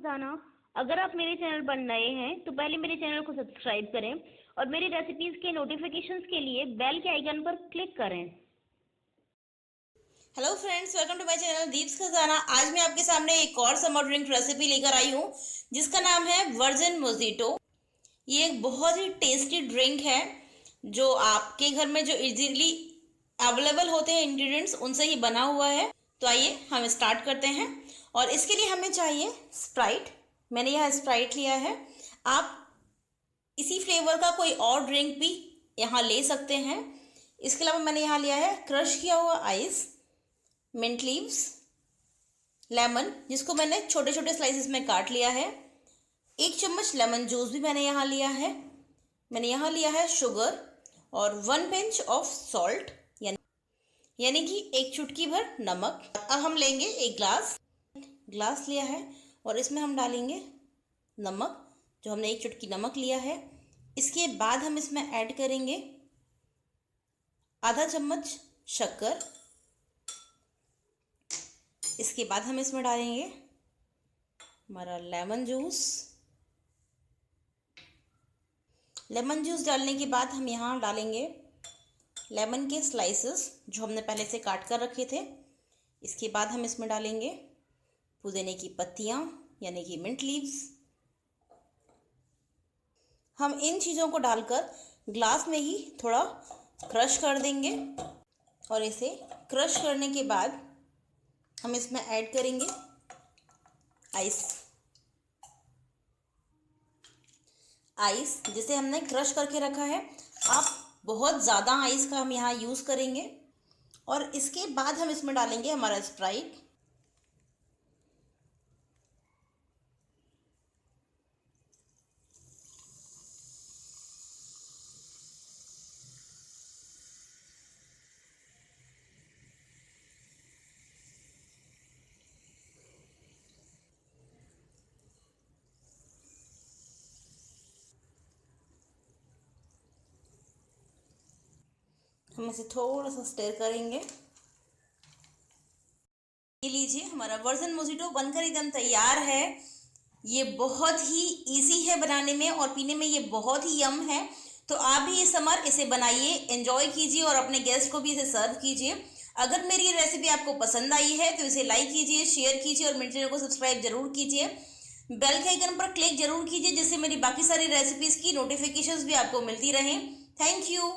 खजाना। अगर आप मेरे चैनल पर नए हैं तो पहले मेरे चैनल को सब्सक्राइब करें और मेरी रेसिपीज के नोटिफिकेशंस के लिए बेल के आइकन पर क्लिक करें। Hello friends, welcome to my channel Deeps Khazana. आज मैं आपके सामने एक और समर ड्रिंक रेसिपी लेकर आई हूँ जिसका नाम है वर्जिन मोजिटो। ये एक बहुत ही टेस्टी ड्रिंक है जो आपके घर में जो इजीली अवेलेबल होते हैं इंग्रेडिएंट्स उनसे ही बना हुआ है। तो आइए हम स्टार्ट करते हैं। और इसके लिए हमें चाहिए स्प्राइट। मैंने यहाँ स्प्राइट लिया है। आप इसी फ्लेवर का कोई और ड्रिंक भी यहाँ ले सकते हैं। इसके अलावा मैंने यहाँ लिया है क्रश किया हुआ आइस, मिंट लीव्स, लेमन जिसको मैंने छोटे छोटे स्लाइसेस में काट लिया है, 1 चम्मच लेमन जूस भी मैंने यहाँ लिया है। मैंने यहाँ लिया है शुगर और 1 पिंच ऑफ सॉल्ट यानी कि 1 चुटकी भर नमक। अब हम लेंगे एक ग्लास लिया है और इसमें हम डालेंगे नमक, जो हमने 1 चुटकी नमक लिया है। इसके बाद हम इसमें ऐड करेंगे आधा चम्मच शक्कर। इसके बाद हम इसमें डालेंगे हमारा लेमन जूस। लेमन जूस डालने के बाद हम यहाँ डालेंगे लेमन के स्लाइसेस जो हमने पहले से काट कर रखे थे। इसके बाद हम इसमें डालेंगे पुदीने की पत्तियाँ यानी कि मिंट लीव्स। हम इन चीज़ों को डालकर ग्लास में ही थोड़ा क्रश कर देंगे और इसे क्रश करने के बाद हम इसमें ऐड करेंगे आइस जिसे हमने क्रश करके रखा है। आप बहुत ज़्यादा आइस का हम यहाँ यूज़ करेंगे और इसके बाद हम इसमें डालेंगे हमारा स्प्राइट। हम इसे थोड़ा सा स्टर करेंगे। ये लीजिए, हमारा वर्जिन मोजिटो बनकर एकदम तैयार है। ये बहुत ही इजी है बनाने में और पीने में ये बहुत ही यम है। तो आप भी इस समर इसे बनाइए, एंजॉय कीजिए और अपने गेस्ट को भी इसे सर्व कीजिए। अगर मेरी ये रेसिपी आपको पसंद आई है तो इसे लाइक कीजिए, शेयर कीजिए और मेरे चैनल को सब्सक्राइब जरूर कीजिए। बेल के आइकन पर क्लिक जरूर कीजिए जिससे मेरी बाकी सारी रेसिपीज़ की नोटिफिकेशंस भी आपको मिलती रहें। Thank you.